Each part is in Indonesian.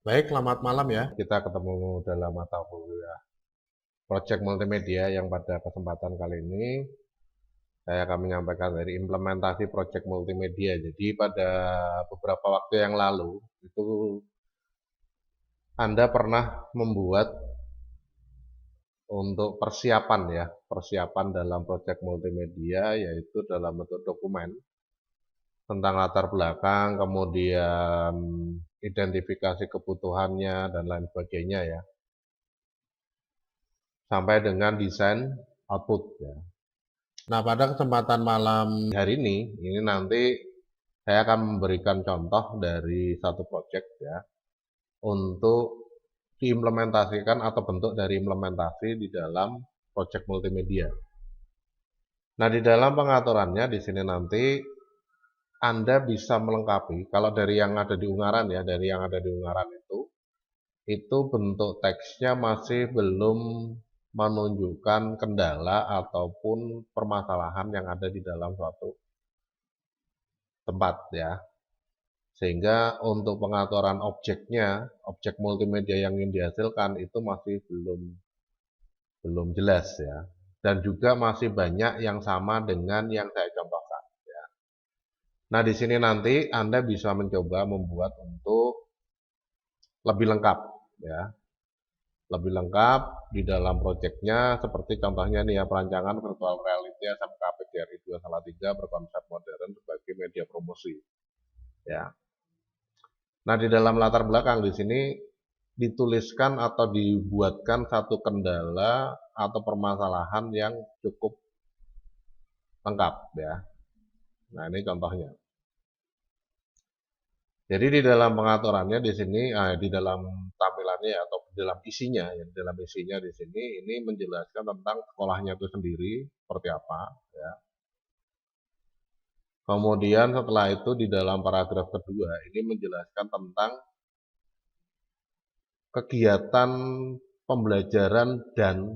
Baik, selamat malam ya. Kita ketemu dalam mata kuliah Project Multimedia yang pada kesempatan kali ini saya akan menyampaikan dari implementasi Project Multimedia. Jadi pada beberapa waktu yang lalu itu Anda pernah membuat untuk persiapan ya, persiapan dalam Project Multimedia yaitu dalam bentuk dokumen tentang latar belakang, kemudian identifikasi kebutuhannya dan lain sebagainya ya. Sampai dengan desain output ya. Nah, pada kesempatan malam hari ini nanti saya akan memberikan contoh dari satu project ya untuk diimplementasikan atau bentuk dari implementasi di dalam project multimedia. Nah, di dalam pengaturannya di sini nanti Anda bisa melengkapi kalau dari yang ada di unggaran ya, dari yang ada di unggaran itu bentuk teksnya masih belum menunjukkan kendala ataupun permasalahan yang ada di dalam suatu tempat ya. Sehingga untuk pengaturan objeknya, objek multimedia yang ingin dihasilkan itu masih belum jelas ya. Dan juga masih banyak yang sama dengan yang saya contohkan ya. Nah, di sini nanti Anda bisa mencoba membuat untuk lebih lengkap ya. Lebih lengkap di dalam proyeknya seperti contohnya nih ya, perancangan virtual reality SMK PGRI 2 berkonsep modern sebagai media promosi ya. Nah, di dalam latar belakang di sini dituliskan atau dibuatkan satu kendala atau permasalahan yang cukup lengkap ya. Nah, ini contohnya. Jadi di dalam pengaturannya di sini, di dalam tampilannya atau di dalam isinya, ya, di dalam isinya di sini ini menjelaskan tentang sekolahnya itu sendiri seperti apa, ya. Kemudian setelah itu di dalam paragraf kedua ini menjelaskan tentang kegiatan pembelajaran dan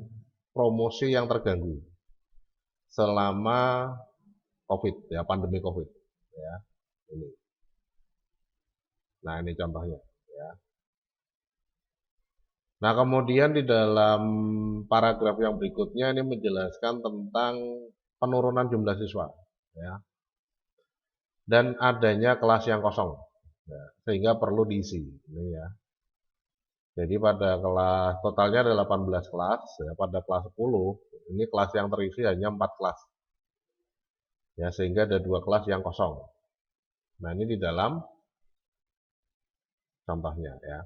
promosi yang terganggu selama COVID ya, pandemi COVID ya. Ini. Nah, ini contohnya ya. Nah, kemudian di dalam paragraf yang berikutnya ini menjelaskan tentang penurunan jumlah siswa ya. Dan adanya kelas yang kosong ya, sehingga perlu diisi ini ya. Jadi pada kelas totalnya ada 18 kelas ya, pada kelas 10 ini kelas yang terisi hanya 4 kelas. Ya, sehingga ada 2 kelas yang kosong. Nah, ini di dalam contohnya ya.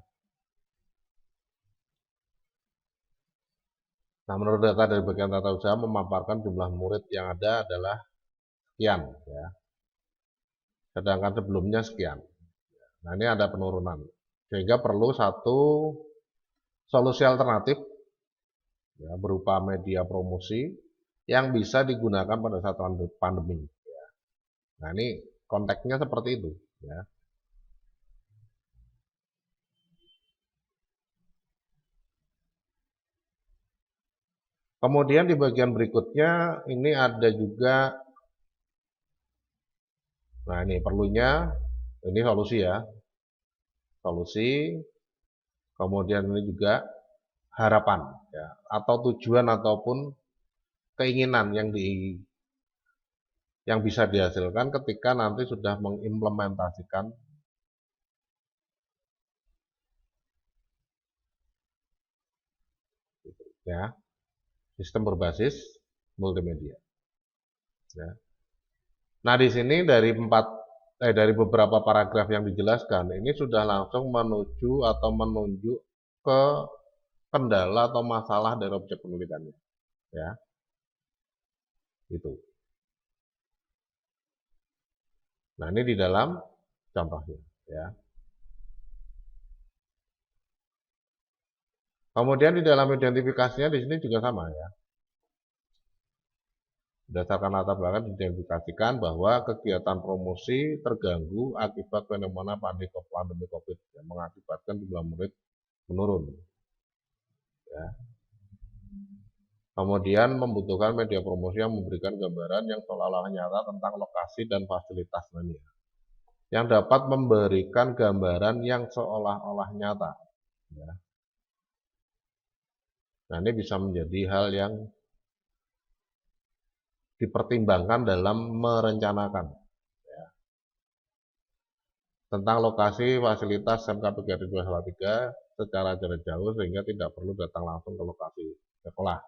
Nah, menurut data dari bagian tata usaha memaparkan jumlah murid yang ada adalah sekian ya. Sedangkan sebelumnya sekian. Nah, ini ada penurunan. Sehingga perlu satu solusi alternatif ya, berupa media promosi yang bisa digunakan pada saat pandemi. Ya. Nah, ini konteksnya seperti itu. Ya. Kemudian di bagian berikutnya ini ada juga, nah ini perlunya, ini solusi ya, solusi, kemudian ini juga harapan ya, atau tujuan ataupun keinginan yang bisa dihasilkan ketika nanti sudah mengimplementasikan ya sistem berbasis multimedia. Ya. Nah, di sini dari beberapa paragraf yang dijelaskan ini sudah langsung menuju atau menunjuk ke kendala atau masalah dari objek penelitiannya. Ya, itu. Nah, ini di dalam contohnya. Ya. Kemudian di dalam identifikasinya di sini juga sama ya. Berdasarkan latar belakang diidentifikasikan bahwa kegiatan promosi terganggu akibat fenomena pandemi COVID yang mengakibatkan jumlah murid menurun. Ya. Kemudian membutuhkan media promosi yang memberikan gambaran yang seolah-olah nyata tentang lokasi dan fasilitas lainnya. yang dapat memberikan gambaran yang seolah-olah nyata. Ya. Nah, ini bisa menjadi hal yang dipertimbangkan dalam merencanakan tentang lokasi fasilitas SMK 2 secara jarak jauh sehingga tidak perlu datang langsung ke lokasi sekolah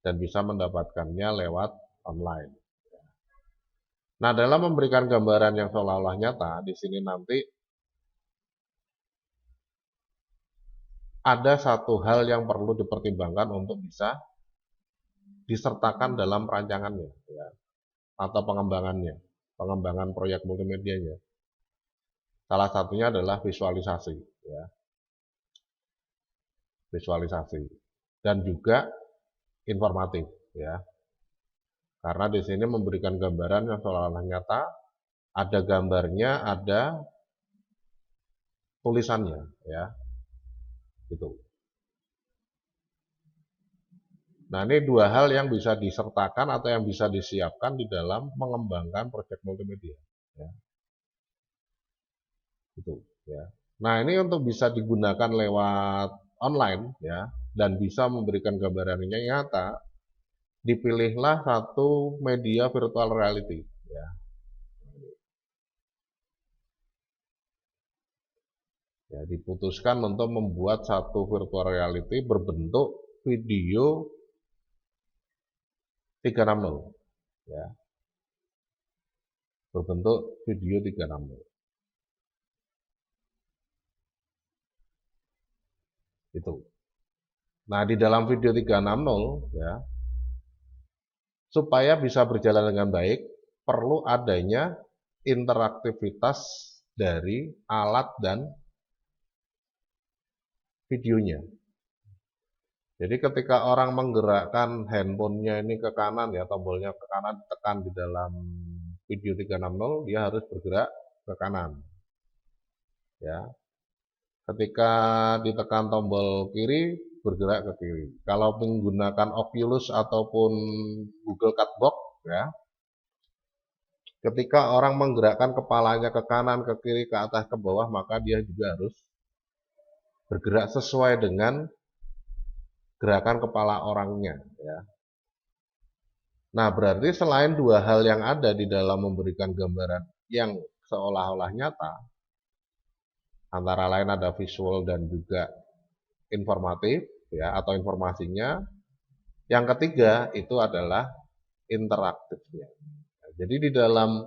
dan bisa mendapatkannya lewat online. Nah, dalam memberikan gambaran yang seolah-olah nyata, di sini nanti ada satu hal yang perlu dipertimbangkan untuk bisa disertakan dalam rancangannya, ya, atau pengembangan proyek multimedianya. Salah satunya adalah visualisasi, ya, visualisasi, dan juga informatif, ya. Karena di sini memberikan gambaran yang seolah-olah nyata, ada gambarnya, ada tulisannya, ya, gitu. Nah, ini dua hal yang bisa disertakan atau yang bisa disiapkan di dalam mengembangkan proyek multimedia, ya, gitu, ya. Nah, ini untuk bisa digunakan lewat online, ya, dan bisa memberikan gambaran yang nyata, dipilihlah satu media virtual reality, ya. Ya, diputuskan untuk membuat satu virtual reality berbentuk video 360, ya, berbentuk video 360. Itu. Nah, di dalam video 360, ya, supaya bisa berjalan dengan baik, perlu adanya interaktivitas dari alat dan videonya. Jadi ketika orang menggerakkan handphonenya ini ke kanan, ya, tombolnya ke kanan tekan di dalam video 360, dia harus bergerak ke kanan, ya. Ketika ditekan tombol kiri, bergerak ke kiri. Kalau menggunakan Oculus ataupun Google Cardbox, ya, ketika orang menggerakkan kepalanya ke kanan, ke kiri, ke atas, ke bawah, maka dia juga harus bergerak sesuai dengan gerakan kepala orangnya, ya. Nah, berarti selain dua hal yang ada di dalam memberikan gambaran yang seolah-olah nyata, antara lain ada visual dan juga informatif, ya, atau informasinya. Yang ketiga itu adalah interaktifnya. Jadi di dalam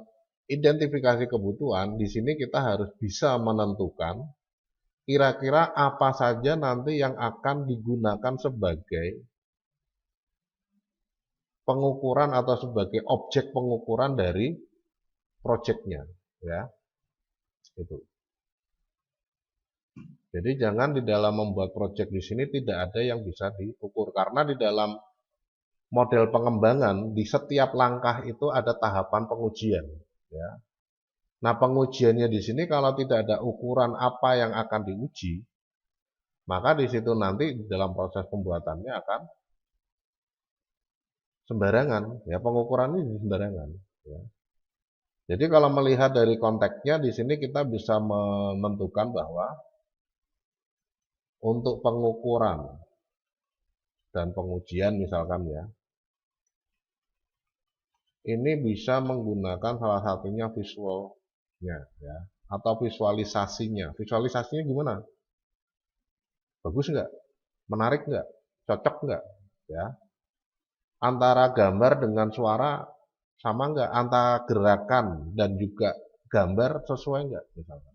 identifikasi kebutuhan, di sini kita harus bisa menentukan kira-kira apa saja nanti yang akan digunakan sebagai pengukuran atau sebagai objek pengukuran dari proyeknya, ya. Itu. Jadi jangan di dalam membuat proyek di sini tidak ada yang bisa diukur karena di dalam model pengembangan di setiap langkah itu ada tahapan pengujian, ya. Nah, pengujiannya di sini kalau tidak ada ukuran apa yang akan diuji, maka di situ nanti dalam proses pembuatannya akan sembarangan, ya, pengukuran ini sembarangan, ya. Jadi kalau melihat dari konteksnya di sini kita bisa menentukan bahwa untuk pengukuran dan pengujian misalkan, ya, ini bisa menggunakan salah satunya visualnya, ya, atau visualisasinya. Visualisasinya gimana? Bagus nggak? Menarik nggak? Cocok nggak? Ya, antara gambar dengan suara sama nggak? Antara gerakan dan juga gambar sesuai nggak? Misalkan.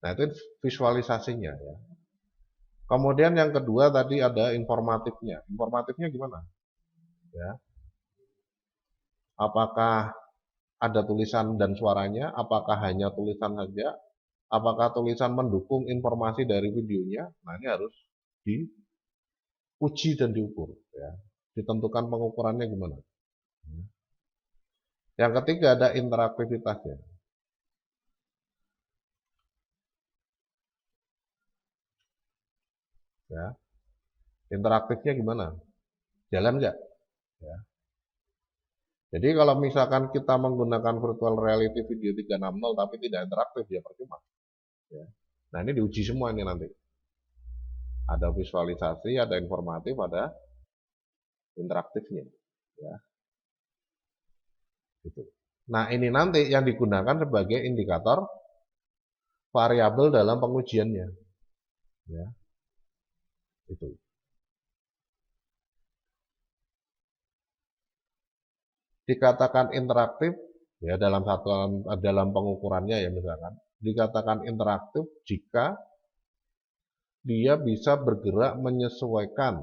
Nah, itu visualisasinya, ya. Kemudian yang kedua tadi ada informatifnya. Informatifnya gimana? Ya, apakah ada tulisan dan suaranya? Apakah hanya tulisan saja? Apakah tulisan mendukung informasi dari videonya? Nah, ini harus diuji dan diukur, ya. Ditentukan pengukurannya gimana. Yang ketiga ada interaktivitasnya, ya. Interaktifnya gimana? Jalan nggak? Ya. Jadi kalau misalkan kita menggunakan virtual reality video 360 tapi tidak interaktif, ya percuma. Ya. Nah ini diuji semua ini nanti. Ada visualisasi, ada informatif, ada interaktifnya. Ya. Gitu. Nah ini nanti yang digunakan sebagai indikator variabel dalam pengujiannya. Ya. Itu. Dikatakan interaktif ya dalam pengukurannya ya misalkan dikatakan interaktif jika dia bisa bergerak menyesuaikan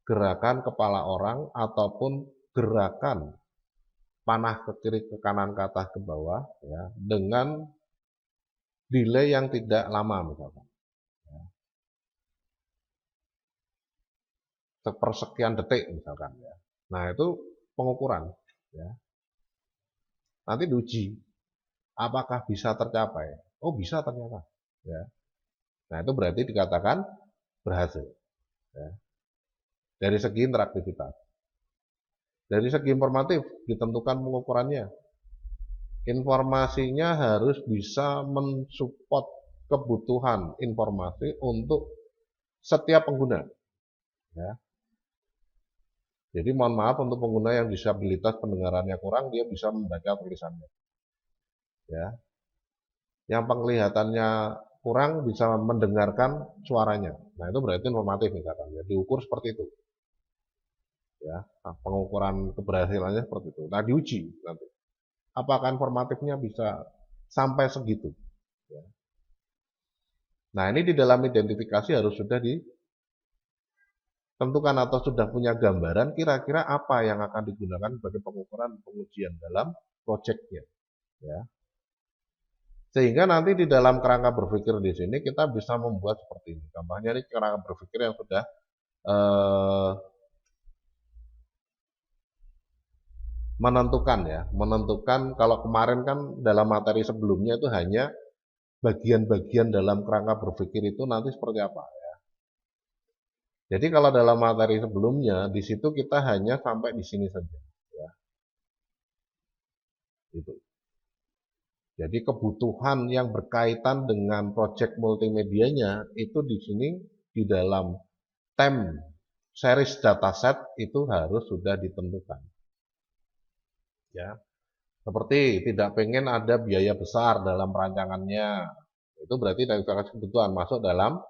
gerakan kepala orang ataupun gerakan panah ke kiri ke kanan ke atas ke bawah ya dengan delay yang tidak lama misalkan ya, sepersekian detik misalkan ya. Nah itu pengukuran ya. Nanti diuji apakah bisa tercapai. Oh bisa ternyata ya. Nah itu berarti dikatakan berhasil ya. Dari segi interaktivitas. Dari segi informatif ditentukan pengukurannya. Informasinya harus bisa mensupport kebutuhan informasi untuk setiap pengguna ya. Jadi mohon maaf untuk pengguna yang disabilitas pendengarannya kurang, dia bisa membaca tulisannya ya. Yang penglihatannya kurang bisa mendengarkan suaranya. Nah itu berarti informatif misalkan ya, diukur seperti itu ya. Nah, pengukuran keberhasilannya seperti itu. Nah diuji nanti apakah informatifnya bisa sampai segitu ya. Nah ini di dalam identifikasi harus sudah ditentukan atau sudah punya gambaran kira-kira apa yang akan digunakan sebagai pengukuran pengujian dalam proyeknya ya. Sehingga nanti di dalam kerangka berpikir di sini kita bisa membuat seperti ini. Contohnya ini kerangka berpikir yang sudah menentukan kalau kemarin kan dalam materi sebelumnya itu hanya bagian-bagian dalam kerangka berpikir itu nanti seperti apa ya. Jadi kalau dalam materi sebelumnya di situ kita hanya sampai di sini saja ya. Itu. Jadi kebutuhan yang berkaitan dengan proyek multimedianya itu di sini di dalam time series dataset itu harus sudah ditentukan. Ya. Seperti tidak pengen ada biaya besar dalam perancangannya. Itu berarti identifikasi kebutuhan masuk dalam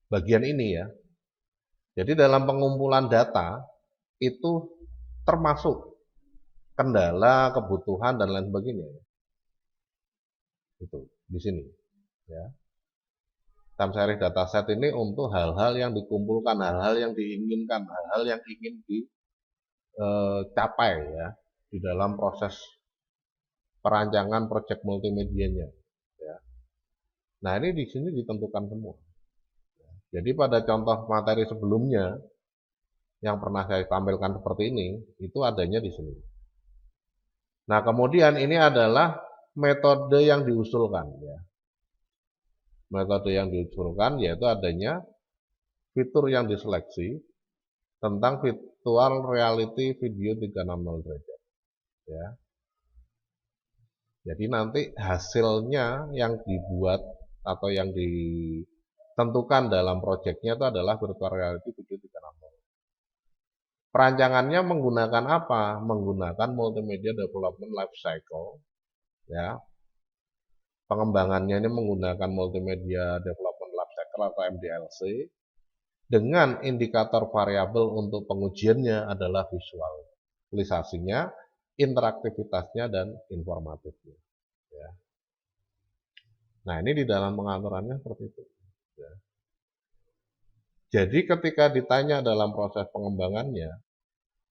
bagian ini ya. Jadi dalam pengumpulan data itu termasuk kendala, kebutuhan dan lain sebagainya. Itu di sini ya. Time series dataset ini untuk hal-hal yang dikumpulkan, hal-hal yang diinginkan, hal-hal yang ingin dicapai ya di dalam proses perancangan proyek multimedianya ya. Nah, ini di sini ditentukan semua. Jadi pada contoh materi sebelumnya yang pernah saya tampilkan seperti ini, itu adanya di sini. Nah, kemudian ini adalah metode yang diusulkan ya. Metode yang diusulkan yaitu adanya fitur yang diseleksi tentang virtual reality video 360 derajat ya. Jadi nanti hasilnya yang dibuat atau yang ditentukan dalam proyeknya itu adalah virtual reality video 360. Perancangannya menggunakan apa? Menggunakan multimedia development life cycle ya. Pengembangannya ini menggunakan multimedia development life cycle atau MDLC dengan indikator variabel untuk pengujiannya adalah visualisasinya, interaktivitasnya dan informatifnya. Ya. Nah ini di dalam pengaturannya seperti itu. Ya. Jadi ketika ditanya dalam proses pengembangannya,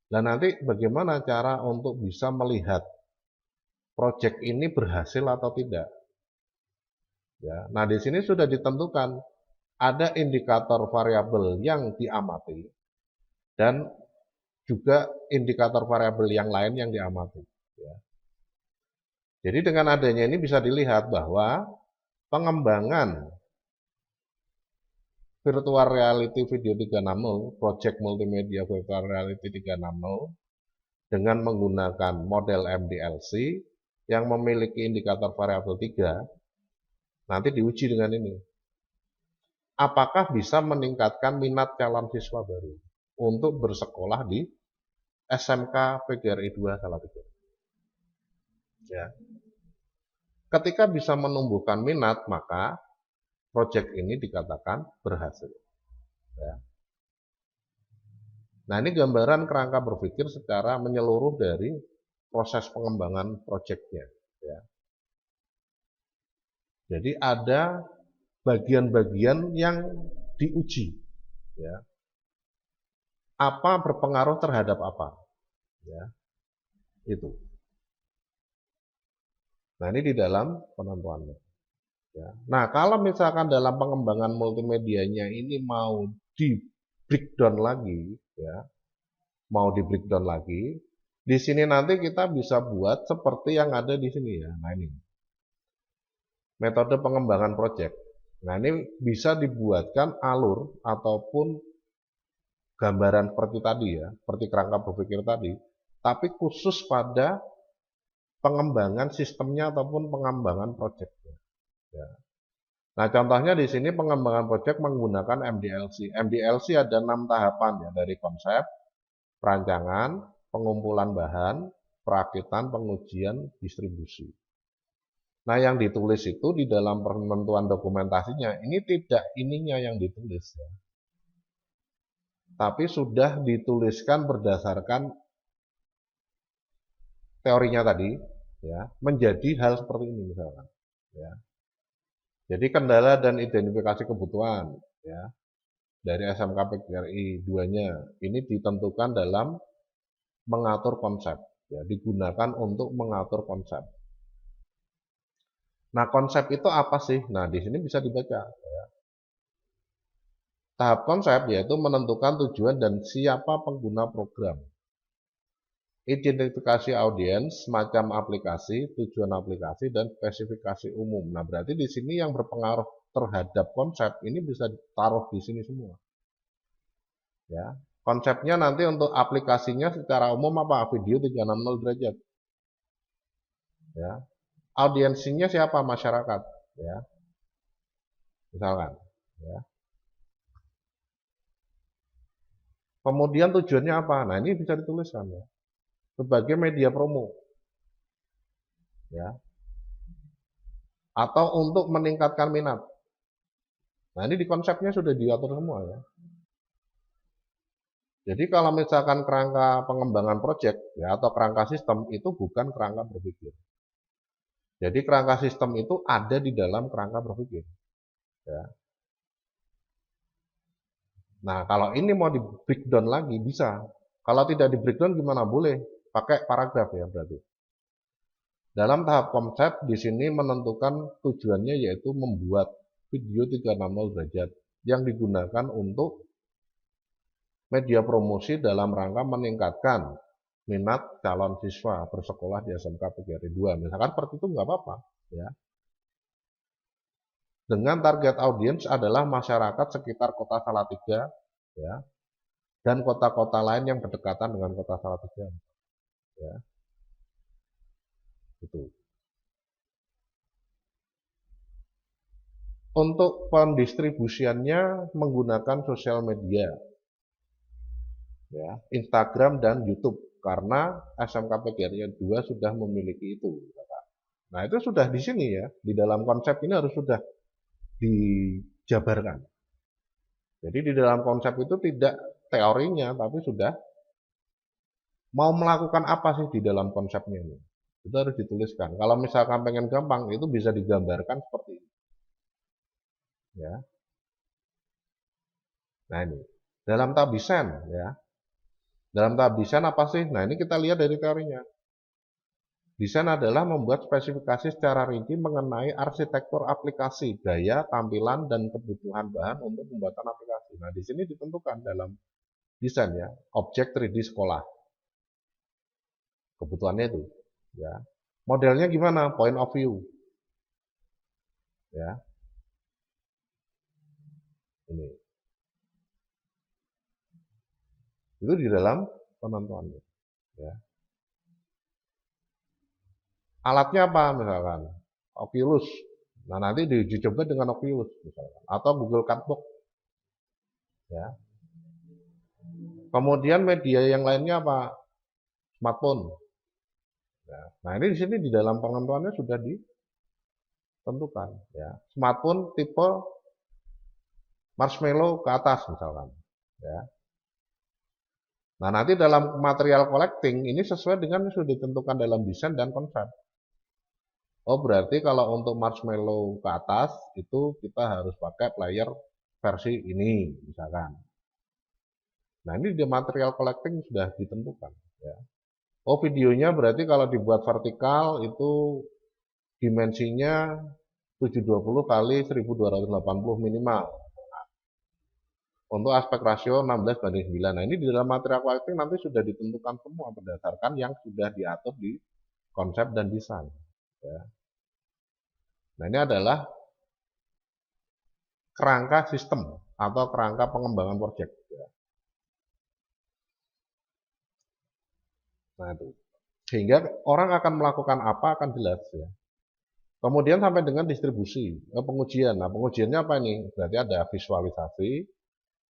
dan nanti bagaimana cara untuk bisa melihat proyek ini berhasil atau tidak. Ya. Nah di sini sudah ditentukan ada indikator variabel yang diamati dan juga indikator variabel yang lain yang diamati. Ya. Jadi dengan adanya ini bisa dilihat bahwa pengembangan Virtual Reality Video 360, Project Multimedia Virtual Reality 360 dengan menggunakan model MDLC yang memiliki indikator variabel 3, nanti diuji dengan ini. Apakah bisa meningkatkan minat calon siswa baru untuk bersekolah di SMK PGRI 2 Salatiga? Ya. Ketika bisa menumbuhkan minat, maka proyek ini dikatakan berhasil. Ya. Nah, ini gambaran kerangka berpikir secara menyeluruh dari proses pengembangan proyeknya. Ya. Jadi ada bagian-bagian yang diuji. Ya. Apa berpengaruh terhadap apa? Ya. Itu. Nah, ini di dalam penentuannya. Ya. Nah, kalau misalkan dalam pengembangan multimedianya ini mau di breakdown lagi, ya, mau di breakdown lagi, di sini nanti kita bisa buat seperti yang ada di sini ya. Nah, ini metode pengembangan proyek. Nah, ini bisa dibuatkan alur ataupun gambaran seperti tadi ya, seperti kerangka berpikir tadi, tapi khusus pada pengembangan sistemnya ataupun pengembangan proyeknya. Ya. Nah, contohnya di sini pengembangan proyek menggunakan MDLC. MDLC ada 6 tahapan ya, dari konsep, perancangan, pengumpulan bahan, perakitan, pengujian, distribusi. Nah, yang ditulis itu di dalam penentuan dokumentasinya, ini tidak ininya yang ditulis ya. Tapi sudah dituliskan berdasarkan teorinya tadi ya, menjadi hal seperti ini misalkan ya. Jadi kendala dan identifikasi kebutuhan ya dari SMK PGRI 2-nya ini ditentukan dalam mengatur konsep ya, digunakan untuk mengatur konsep. Nah, konsep itu apa sih? Nah, di sini bisa dibaca ya. Tahap konsep yaitu menentukan tujuan dan siapa pengguna program. Identifikasi audiens, macam aplikasi, tujuan aplikasi, dan spesifikasi umum. Nah, berarti di sini yang berpengaruh terhadap konsep ini bisa ditaruh di sini semua. Ya, konsepnya nanti untuk aplikasinya secara umum apa? Video 360 derajat. Ya, audiensinya siapa? Masyarakat. Ya, misalkan. Ya. Kemudian tujuannya apa? Nah, ini bisa dituliskan ya. Sebagai media promo. Ya. Atau untuk meningkatkan minat. Nah, ini di konsepnya sudah diatur semua ya. Jadi kalau misalkan kerangka pengembangan proyek ya atau kerangka sistem itu bukan kerangka berpikir. Jadi kerangka sistem itu ada di dalam kerangka berpikir. Ya. Nah, kalau ini mau di breakdown lagi bisa. Kalau tidak di breakdown gimana? Boleh pakai paragraf ya berarti. Dalam tahap konsep di sini menentukan tujuannya yaitu membuat video 360 derajat yang digunakan untuk media promosi dalam rangka meningkatkan minat calon siswa bersekolah di SMK PGRI 2. Misalkan seperti itu nggak apa-apa ya. Dengan target audiens adalah masyarakat sekitar Kota Salatiga ya, dan kota-kota lain yang berdekatan dengan Kota Salatiga. Ya. Itu. Untuk pendistribusiannya menggunakan sosial media. Ya, Instagram dan YouTube karena SMK PGRI 2 sudah memiliki itu. Nah, itu sudah di sini ya, di dalam konsep ini harus sudah dijabarkan. Jadi di dalam konsep itu tidak teorinya, tapi sudah mau melakukan apa sih di dalam konsepnya ini. Itu harus dituliskan. Kalau misalkan pengen gampang, itu bisa digambarkan seperti ini. Ya. Nah ini, dalam tahap desain ya. Dalam tahap desain apa sih? Nah ini kita lihat dari teorinya. Desain adalah membuat spesifikasi secara rinci mengenai arsitektur aplikasi, gaya, tampilan, dan kebutuhan bahan untuk pembuatan aplikasi. Nah, di sini ditentukan dalam desain ya, objek 3D sekolah. Kebutuhannya itu, ya. Modelnya gimana? Point of view. Ya. Ini. Itu di dalam penentuannya. Ya. Alatnya apa misalkan? Oculus. Nah, nanti diuji coba dengan Oculus misalkan, atau Google Cardbox. Ya. Kemudian media yang lainnya apa? Smartphone. Ya. Nah, ini di sini di dalam penentuannya sudah ditentukan. Ya. Smartphone tipe marshmallow ke atas misalkan. Ya. Nah, nanti dalam material collecting ini sesuai dengan yang sudah ditentukan dalam desain dan konsep. Oh, berarti kalau untuk marshmallow ke atas itu kita harus pakai player versi ini misalkan. Nah, ini di material collecting sudah ditentukan. Ya. Oh, videonya berarti kalau dibuat vertikal itu dimensinya 720 kali 1280 minimal. Untuk aspek rasio 16:9. Nah, ini di dalam material collecting nanti sudah ditentukan semua berdasarkan yang sudah diatur di konsep dan desain. Ya. Nah, ini adalah kerangka sistem atau kerangka pengembangan proyek. Ya. Nah, itu. Sehingga orang akan melakukan apa akan jelas. Ya. Kemudian sampai dengan distribusi, pengujian. Nah, pengujiannya apa ini? Berarti ada visualisasi,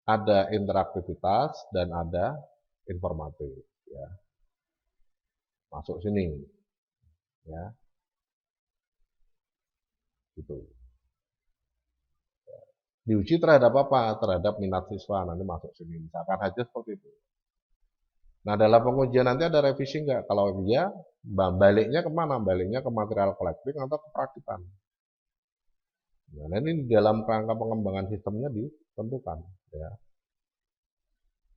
ada interaktivitas, dan ada informatif. Ya. Masuk sini. Ya. Gitu. Diuji terhadap apa? Terhadap minat siswa. Nanti masuk sini. Misalkan saja seperti itu. Nah, dalam pengujian nanti ada revisi nggak? Kalau iya, baliknya kemana? Baliknya ke material collecting atau ke praktikan. Nah, ini di dalam kerangka pengembangan sistemnya ditentukan. Ya.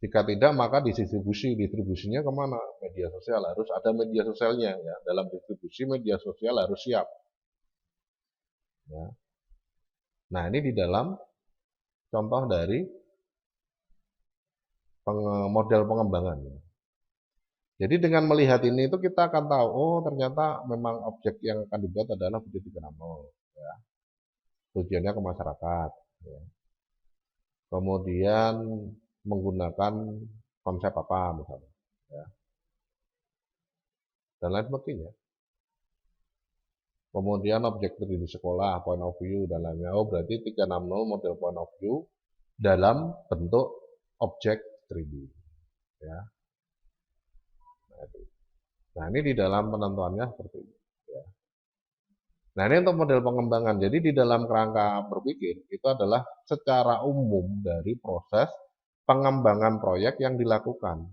Jika tidak, maka distribusi. Distribusinya kemana? Media sosial. Harus ada media sosialnya. Ya. Dalam distribusi media sosial harus siap. Ya. Nah, ini di dalam contoh dari model pengembangan. Jadi dengan melihat ini itu kita akan tahu, oh ternyata memang objek yang akan dibuat adalah video 360. Ya. Tujuannya ke masyarakat. Ya. Kemudian menggunakan konsep apa misalnya. Ya. Dan lain sebagainya. Kemudian objek 3D sekolah, point of view, dan lainnya. Oh berarti 360 model point of view dalam bentuk objek 3D. Ya. Nah, ini di dalam penentuannya seperti ini. Ya. Nah, ini untuk model pengembangan. Jadi di dalam kerangka berpikir itu adalah secara umum dari proses pengembangan proyek yang dilakukan.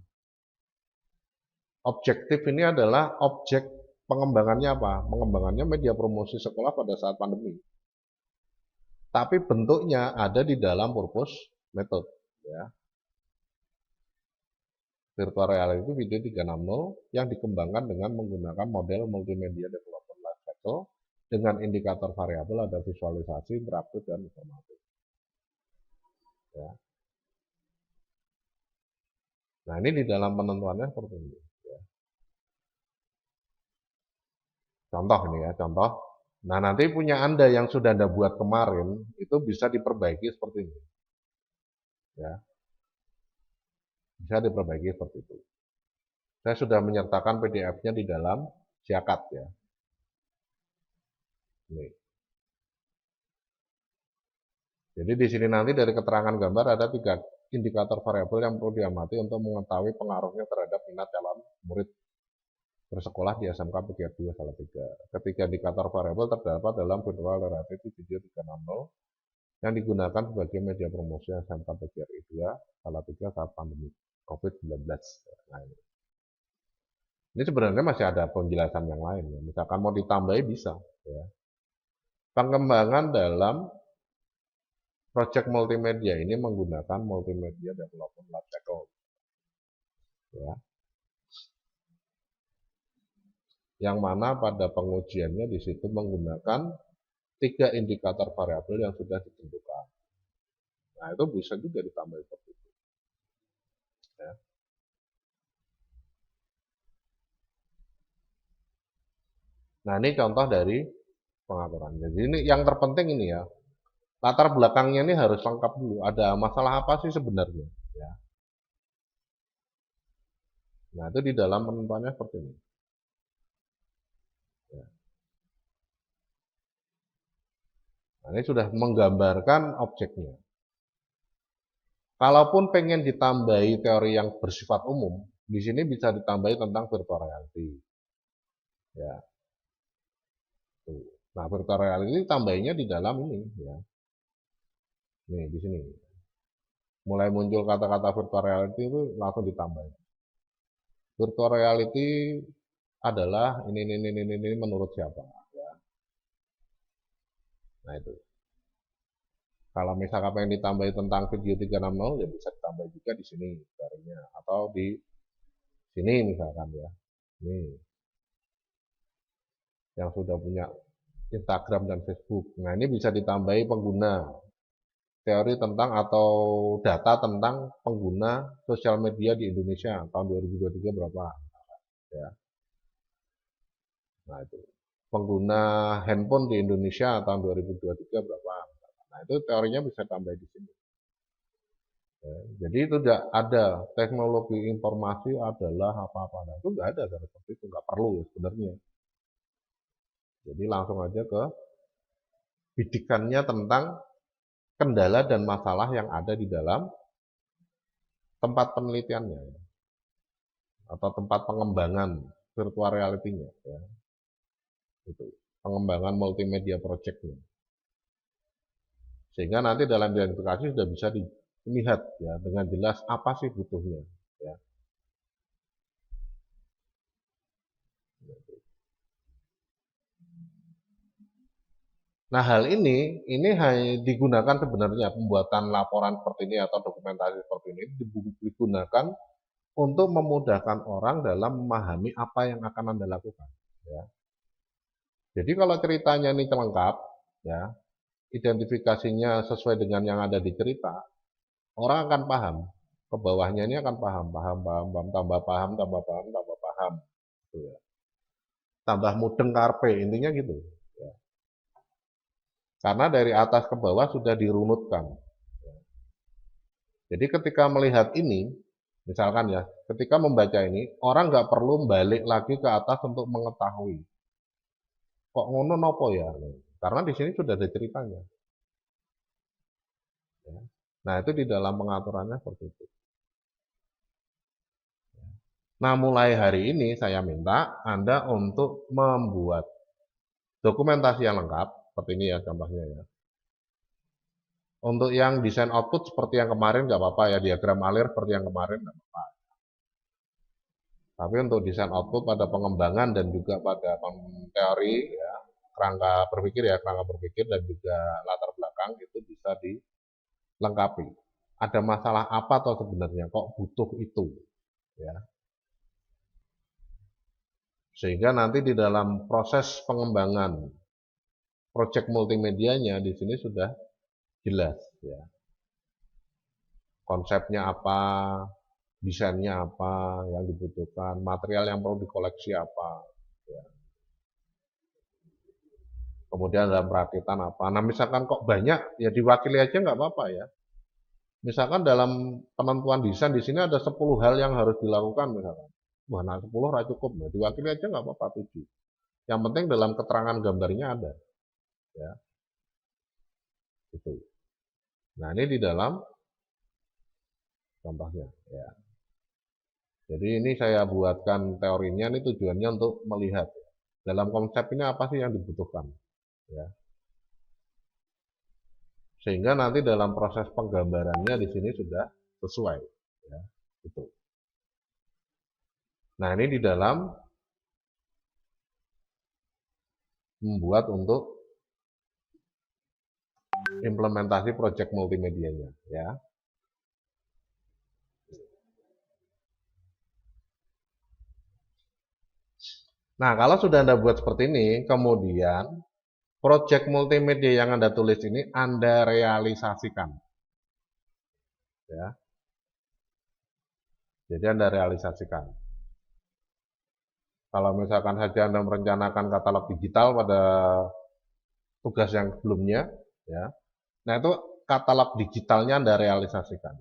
Objektif ini adalah objek pengembangannya apa? Pengembangannya media promosi sekolah pada saat pandemi. Tapi bentuknya ada di dalam purpose method. Ya. Virtual reality video 360 yang dikembangkan dengan menggunakan model multimedia development lifecycle dengan indikator variabel ada visualisasi, interaktif, dan informatif. Ya. Nah, ini di dalam penentuannya seperti ini. Ya. Contoh ini ya, contoh. Nah, nanti punya Anda yang sudah Anda buat kemarin, itu bisa diperbaiki seperti ini. Ya. Bisa diperbaiki seperti itu. Saya sudah menyertakan PDF-nya di dalam Siakat ya. Ini. Jadi di sini nanti dari keterangan gambar ada 3 indikator variabel yang perlu diamati untuk mengetahui pengaruhnya terhadap minat calon murid bersekolah di SMK PGR 2 Salatiga. Ketiga indikator variabel terdapat dalam virtual reality video 360 yang digunakan sebagai media promosi SMK PGRI 2 Salatiga saat pandemi COVID-19. Nah, ini sebenarnya masih ada penjelasan yang lain. Ya. Misalkan mau ditambahi bisa. Ya. Pengembangan dalam project multimedia ini menggunakan multimedia development lifecycle. Ya. Yang mana pada pengujiannya di situ menggunakan 3 indikator variabel yang sudah ditentukan. Nah, itu bisa juga ditambah seperti itu. Ya. Nah, ini contoh dari pengaturan. Jadi ini yang terpenting ini ya. Latar belakangnya ini harus lengkap dulu. Ada masalah apa sih sebenarnya? Ya. Nah, itu di dalam penentuannya seperti ini. Ya. Nah, ini sudah menggambarkan objeknya. Kalaupun pengen ditambahi teori yang bersifat umum, di sini bisa ditambahi tentang virtual reality. Ya, tuh. Nah, virtual reality tambahinnya di dalam ini, ya. Nih, di sini. Mulai muncul kata-kata virtual reality itu langsung ditambah. Virtual reality adalah ini menurut siapa? Ya. Nah, itu. Kalau misalkan pengen ditambahi tentang video 360, ya bisa ditambah juga di sini teorinya. Atau di sini misalkan ya. Ini yang sudah punya Instagram dan Facebook. Nah, ini bisa ditambahi pengguna. Teori tentang atau data tentang pengguna sosial media di Indonesia tahun 2023 berapa. Ya. Nah, itu. Pengguna handphone di Indonesia tahun 2023 berapa. Nah, itu teorinya bisa tambah di sini. Ya, jadi itu tidak ada teknologi informasi adalah apa-apa. Nah, itu nggak ada seperti itu, nggak perlu ya sebenarnya. Jadi langsung aja ke bidikannya tentang kendala dan masalah yang ada di dalam tempat penelitiannya atau tempat pengembangan virtual reality-nya ya. Itu pengembangan multimedia project-nya. Sehingga nanti dalam identifikasi sudah bisa dilihat ya dengan jelas apa sih butuhnya ya. Nah, hal ini digunakan sebenarnya pembuatan laporan seperti ini atau dokumentasi seperti ini digunakan untuk memudahkan orang dalam memahami apa yang akan Anda lakukan ya. Jadi kalau ceritanya ini lengkap ya, identifikasinya sesuai dengan yang ada di cerita, orang akan paham. Ke bawahnya ini akan paham, tambah paham, tambah paham, tambah paham. Gitu ya. Tambah mudeng karpe, intinya gitu. Ya. Karena dari atas ke bawah sudah dirunutkan. Jadi ketika melihat ini, misalkan ya, ketika membaca ini, orang nggak perlu balik lagi ke atas untuk mengetahui. Kok ngono nopo ya? Karena di sini sudah ada ceritanya. Ya. Nah, itu di dalam pengaturannya seperti itu. Nah, mulai hari ini saya minta Anda untuk membuat dokumentasi yang lengkap, seperti ini ya contohnya ya. Untuk yang desain output seperti yang kemarin nggak apa-apa ya, diagram alir seperti yang kemarin nggak apa-apa. Tapi untuk desain output pada pengembangan dan juga pada teori ya, kerangka berpikir dan juga latar belakang itu bisa dilengkapi. Ada masalah apa atau sebenarnya kok butuh itu ya. Sehingga nanti di dalam proses pengembangan proyek multimedianya di sini sudah jelas ya. Konsepnya apa, desainnya apa yang dibutuhkan, material yang perlu dikoleksi apa ya. Kemudian dalam perakitan apa. Nah, misalkan kok banyak ya diwakili aja nggak apa-apa ya. Misalkan dalam penentuan desain di sini ada 10 hal yang harus dilakukan misalkan. Wah, nah 10 nggak cukup, nah, diwakili aja nggak apa-apa 7. Yang penting dalam keterangan gambarnya ada ya. Itu. Nah, ini di dalam contohnya ya. Jadi ini saya buatkan teorinya ini tujuannya untuk melihat dalam konsep ini apa sih yang dibutuhkan ya. Sehingga nanti dalam proses penggambarannya di sini sudah sesuai ya. Itu. Nah, ini di dalam membuat untuk implementasi proyek multimedianya ya. Nah, kalau sudah Anda buat seperti ini, kemudian proyek multimedia yang Anda tulis ini Anda realisasikan. Ya. Jadi Anda realisasikan. Kalau misalkan saja Anda merencanakan katalog digital pada tugas yang sebelumnya, ya. Nah, itu katalog digitalnya Anda realisasikan.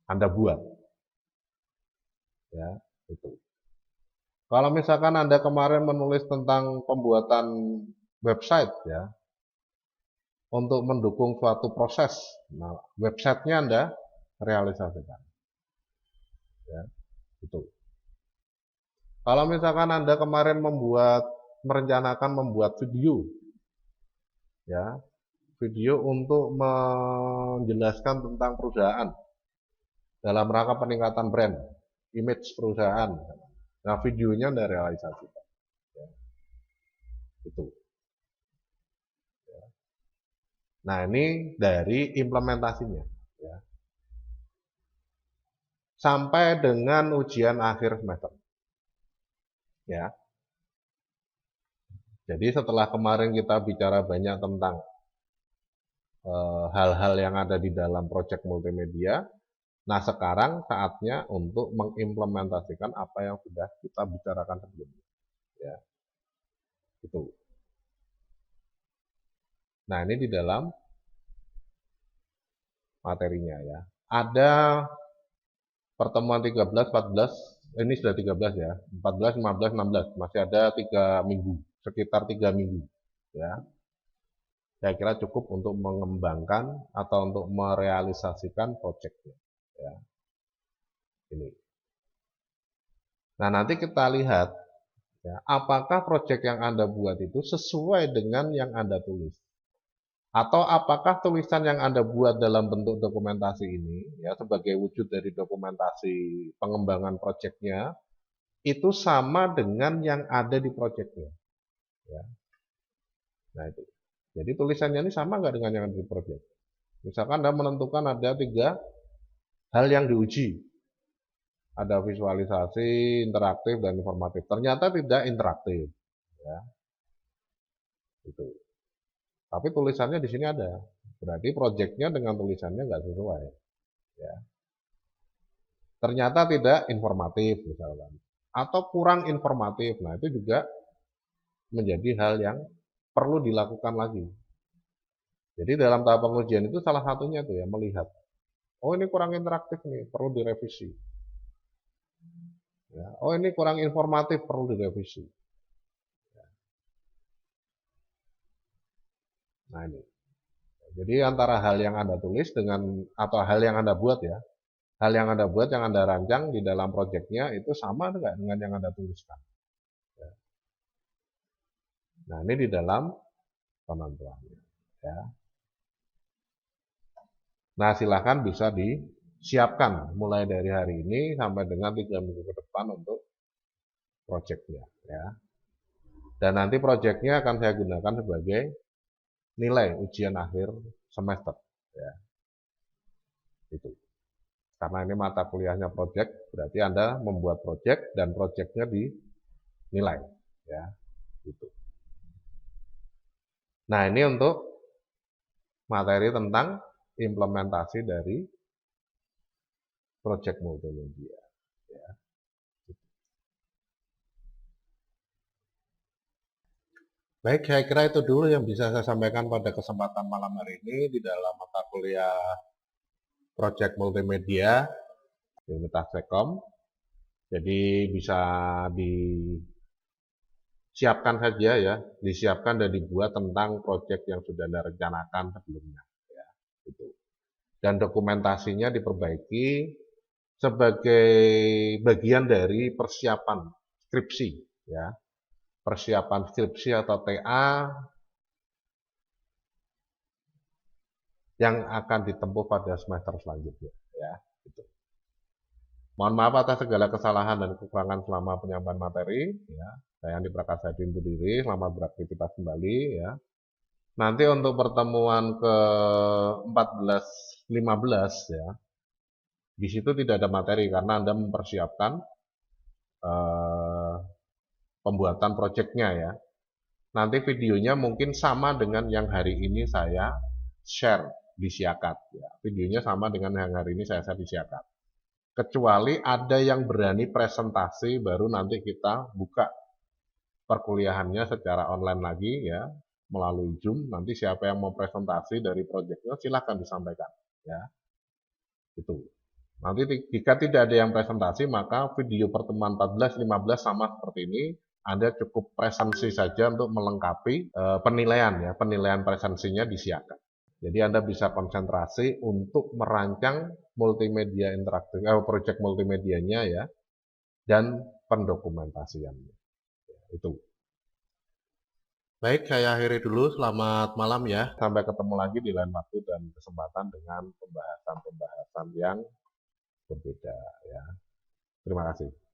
Anda buat. ya, itu. Kalau misalkan Anda kemarin menulis tentang pembuatan website ya, untuk mendukung suatu proses, nah websitenya Anda realisasikan, ya, itu. Kalau misalkan Anda kemarin merencanakan membuat video, ya, video untuk menjelaskan tentang perusahaan dalam rangka peningkatan brand, image perusahaan. Nah, videonya Anda realisasikan, ya, itu. Nah, ini dari implementasinya, ya, sampai dengan ujian akhir semester, ya. Jadi setelah kemarin kita bicara banyak tentang hal-hal yang ada di dalam proyek multimedia, nah sekarang saatnya untuk mengimplementasikan apa yang sudah kita bicarakan sebelumnya, ya, itu. Nah, ini di dalam materinya ya. Ada pertemuan 13, 14, ini sudah 13 ya, 14, 15, 16, masih ada 3 minggu, sekitar 3 minggu, ya. Saya kira cukup untuk mengembangkan atau untuk merealisasikan proyeknya, ya. Ini. Nah, nanti kita lihat ya, apakah proyek yang Anda buat itu sesuai dengan yang Anda tulis. Atau apakah tulisan yang Anda buat dalam bentuk dokumentasi ini, ya sebagai wujud dari dokumentasi pengembangan proyeknya, itu sama dengan yang ada di proyeknya. Ya. Nah itu. Jadi tulisannya ini sama nggak dengan yang ada di proyek? Misalkan Anda menentukan ada 3 hal yang diuji. Ada visualisasi, interaktif, dan informatif. Ternyata tidak interaktif. Ya. Itu. Tapi tulisannya di sini ada. Berarti proyeknya dengan tulisannya nggak sesuai. Ya. Ternyata tidak informatif misalkan. Atau kurang informatif. Nah itu juga menjadi hal yang perlu dilakukan lagi. Jadi dalam tahap pengujian itu salah satunya itu ya melihat. Oh ini kurang interaktif nih, perlu direvisi. Ya. Oh ini kurang informatif, perlu direvisi. Nah ini. Jadi antara hal yang Anda tulis dengan atau hal yang Anda buat ya, hal yang Anda buat, yang Anda rancang di dalam proyeknya itu sama enggak dengan yang Anda tuliskan. Ya. Nah ini di dalam penentuannya. Ya. Nah silahkan bisa disiapkan mulai dari hari ini sampai dengan 3 minggu ke depan untuk proyeknya. Ya. Dan nanti proyeknya akan saya gunakan sebagai nilai ujian akhir semester. Ya. Itu. Karena ini mata kuliahnya proyek, berarti Anda membuat proyek dan proyeknya dinilai. Ya. Gitu. Nah ini untuk materi tentang implementasi dari proyek multimedia. Ya. Baik, saya kira itu dulu yang bisa saya sampaikan pada kesempatan malam hari ini di dalam mata kuliah proyek multimedia di Universitas Telkom. Jadi bisa disiapkan saja ya, disiapkan dan dibuat tentang proyek yang sudah Anda rencanakan sebelumnya. Ya, itu. Dan dokumentasinya diperbaiki sebagai bagian dari persiapan skripsi, ya, persiapan skripsi atau TA yang akan ditempuh pada semester selanjutnya, ya. Gitu. Mohon maaf atas segala kesalahan dan kekurangan selama penyampaian materi, ya. Saya Andi Prakasa undur diri, selamat beraktivitas kembali, ya. Nanti untuk pertemuan ke 14, 15, ya, di situ tidak ada materi karena Anda mempersiapkan pembuatan proyeknya ya. Nanti videonya mungkin sama dengan yang hari ini saya share di Siakat. Ya. Videonya sama dengan yang hari ini saya share di Siakat. Kecuali ada yang berani presentasi, baru nanti kita buka perkuliahannya secara online lagi ya, melalui Zoom. Nanti siapa yang mau presentasi dari proyeknya silahkan disampaikan. Ya, itu. Nanti jika tidak ada yang presentasi, maka video pertemuan 14-15 sama seperti ini. Anda cukup presentasi saja untuk melengkapi penilaian presensinya disiapkan. Jadi Anda bisa konsentrasi untuk merancang multimedia interaktif, project multimedianya ya, dan pendokumentasiannya. Itu. Baik, saya akhiri dulu. Selamat malam ya. Sampai ketemu lagi di lain waktu dan kesempatan dengan pembahasan-pembahasan yang berbeda ya. Terima kasih.